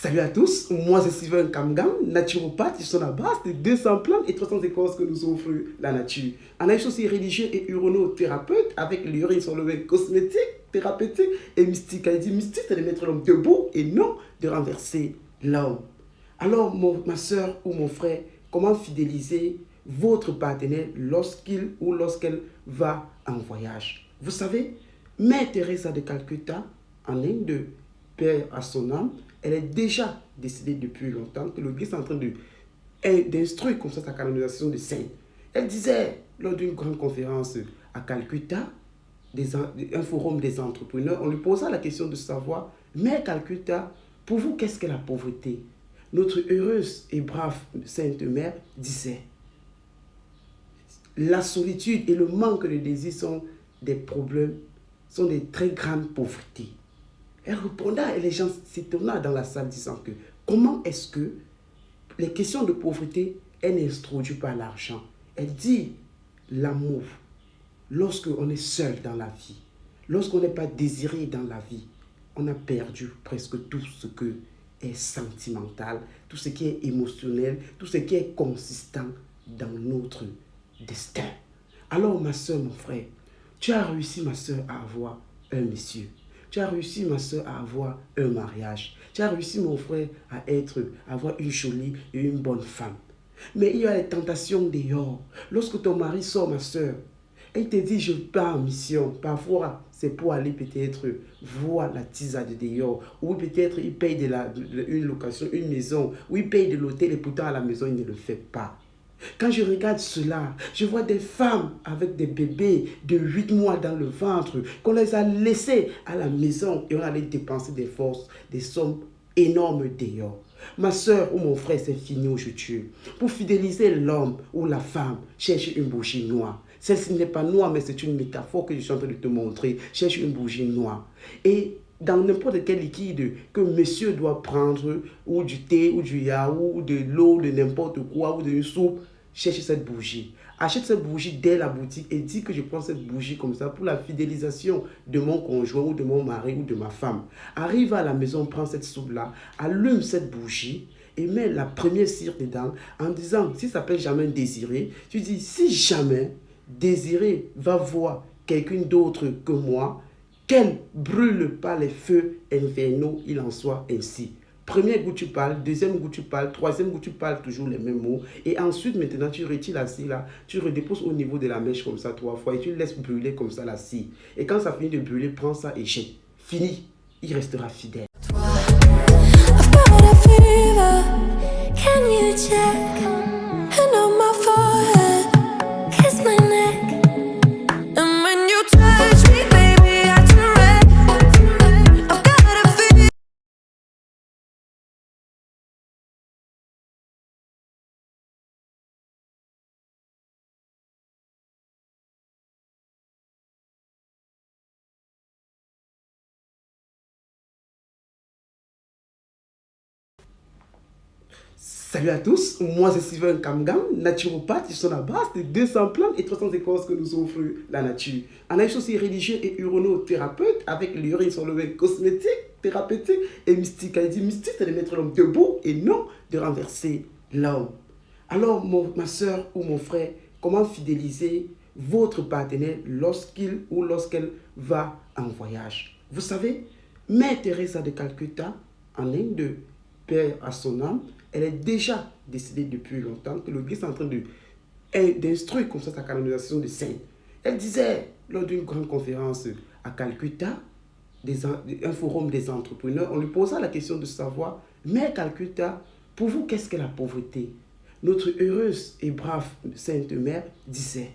Salut à tous, moi c'est Sylvain Kamgam, naturopathe, je suis à base de 200 plantes et 300 écorces que nous offre la nature. En action aussi religieux et urothérapeute avec l'urine sur le domaine cosmétique, thérapeutique et mystique. Elle dit mystique, c'est de mettre l'homme debout et non de renverser l'homme. Alors ma soeur ou mon frère, comment fidéliser votre partenaire lorsqu'il ou lorsqu'elle va en voyage? Vous savez, Mère Teresa de Calcutta, en Inde, Père à son âme, elle est déjà décidée depuis longtemps que le Christ est en train d'instruire comme ça sa canonisation de sainte. Elle disait, lors d'une grande conférence à Calcutta, un forum des entrepreneurs, on lui posa la question de savoir, mais Calcutta, pour vous, qu'est-ce que la pauvreté? Notre heureuse et brave sainte mère disait, la solitude et le manque de désir sont des problèmes, sont des très grandes pauvretés. Elle répondait et les gens s'étonnaient dans la salle disant que comment est-ce que les questions de pauvreté, elle n'introduit pas l'argent. Elle dit l'amour. Lorsqu'on est seul dans la vie, lorsqu'on n'est pas désiré dans la vie, on a perdu presque tout ce que est sentimental, tout ce qui est émotionnel, tout ce qui est consistant dans notre destin. Alors ma soeur, mon frère, tu as réussi ma soeur à avoir un monsieur. Tu as réussi, ma soeur, à avoir un mariage. Tu as réussi, mon frère, à avoir une jolie et une bonne femme. Mais il y a les tentations dehors. Lorsque ton mari sort, ma soeur, il te dit, je pars en mission. Parfois, c'est pour aller peut-être voir la tisade dehors. Ou peut-être il paye une location, une maison. Ou il paye de l'hôtel et pourtant à la maison, il ne le fait pas. Quand je regarde cela, je vois des femmes avec des bébés de 8 mois dans le ventre, qu'on les a laissés à la maison et on allait dépenser des forces, des sommes énormes dehors. Ma soeur ou mon frère, c'est fini aujourd'hui. Pour fidéliser l'homme ou la femme, cherche une bougie noire. Celle-ci n'est pas noire, mais c'est une métaphore que je suis en train de te montrer. Cherche une bougie noire. Et dans n'importe quel liquide que monsieur doit prendre, ou du thé, ou du yaourt, ou de l'eau, de n'importe quoi, ou d'une soupe, cherche cette bougie. Achète cette bougie dès la boutique et dis que je prends cette bougie comme ça pour la fidélisation de mon conjoint ou de mon mari ou de ma femme. Arrive à la maison, prends cette soupe-là, allume cette bougie et mets la première cire dedans en disant, si ça peut jamais désirer, tu dis, si jamais désiré va voir quelqu'un d'autre que moi, qu'elle brûle pas les feux infernaux, il en soit ainsi. Premier goût, tu parles. Deuxième goût, tu parles. Troisième goût, tu parles toujours les mêmes mots. Et ensuite, maintenant, tu retires la scie là. Tu redéposes au niveau de la mèche comme ça 3 fois. Et tu laisses brûler comme ça la scie. Et quand ça finit de brûler, prends ça et jette. Fini. Il restera fidèle. Salut à tous, moi c'est Sylvain Kamgam, naturopathe, je suis à base de 200 plantes et 300 écorces que nous offre la nature. En action aussi religieux et urothérapeute avec l'urine sur le domaine cosmétique, thérapeutique et mystique. Elle dit mystique, c'est de mettre l'homme debout et non de renverser l'homme. Alors ma soeur ou mon frère, comment fidéliser votre partenaire lorsqu'il ou lorsqu'elle va en voyage? Vous savez, Mère Teresa de Calcutta, en Inde, Père à son âme, elle est déjà décidée depuis longtemps que le Christ est en train d'instruire comme ça sa canonisation de sainte. Elle disait, lors d'une grande conférence à Calcutta, un forum des entrepreneurs, on lui posa la question de savoir, mais Calcutta, pour vous, qu'est-ce que la pauvreté? Notre heureuse et brave sainte mère disait,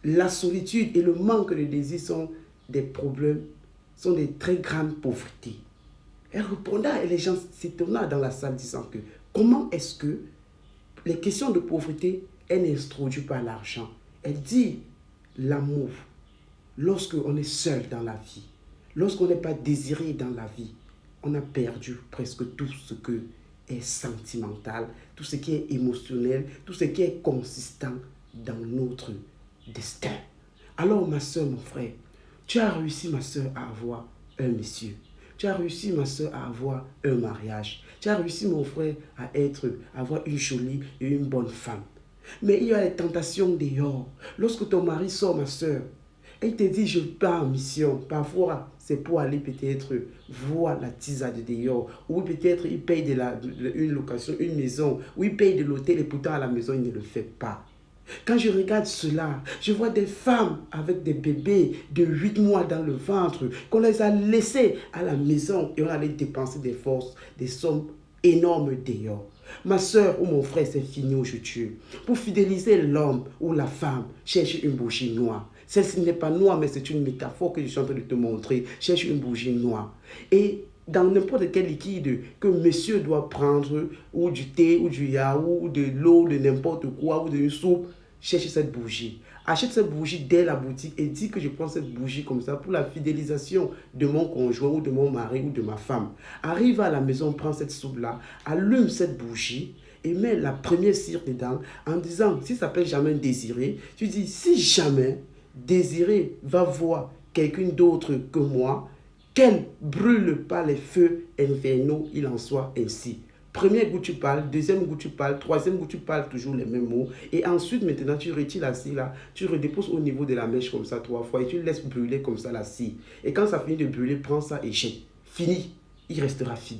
la solitude et le manque de désir sont des problèmes, sont des très grandes pauvretés. Elle répondait et les gens s'étonnaient dans la salle disant que comment est-ce que les questions de pauvreté, elle n'introduit pas l'argent. Elle dit l'amour. Lorsqu'on est seul dans la vie, lorsqu'on n'est pas désiré dans la vie, on a perdu presque tout ce que est sentimental, tout ce qui est émotionnel, tout ce qui est consistant dans notre destin. Alors ma soeur, mon frère, tu as réussi ma soeur à avoir un monsieur. tu as réussi, ma soeur, à avoir un mariage. Tu as réussi, mon frère, à avoir une jolie et une bonne femme. Mais il y a les tentations dehors. Lorsque ton mari sort, ma soeur, et il te dit, je pars en mission. Parfois, c'est pour aller peut-être voir la tisade dehors. Ou peut-être il paye une location, une maison. Ou il paye de l'hôtel et pourtant à la maison, il ne le fait pas. Quand je regarde cela, je vois des femmes avec des bébés de 8 mois dans le ventre, qu'on les a laissés à la maison et on allait dépenser des forces, des sommes énormes dehors. Ma soeur ou mon frère, c'est fini aujourd'hui. Pour fidéliser l'homme ou la femme, cherche une bougie noire. Celle-ci n'est pas noire, mais c'est une métaphore que je suis en train de te montrer. Cherche une bougie noire. Et dans n'importe quel liquide que monsieur doit prendre, ou du thé, ou du yaourt, ou de l'eau, de n'importe quoi, ou d'une soupe, cherche cette bougie. Achète cette bougie dès la boutique et dis que je prends cette bougie comme ça pour la fidélisation de mon conjoint ou de mon mari ou de ma femme. Arrive à la maison, prends cette soupe-là, allume cette bougie et mets la première cire dedans en disant, si ça peut jamais désirer, tu dis, si jamais Désiré va voir quelqu'un d'autre que moi, qu'elle brûle pas les feux infernaux, il en soit ainsi. Premier goût, tu parles. Deuxième goût, tu parles. Troisième goût, tu parles toujours les mêmes mots. Et ensuite, maintenant, tu retires la scie là. Tu redéposes au niveau de la mèche comme ça 3 fois. Et tu laisses brûler comme ça la scie. Et quand ça finit de brûler, prends ça et jette. Fini. Il restera fidèle.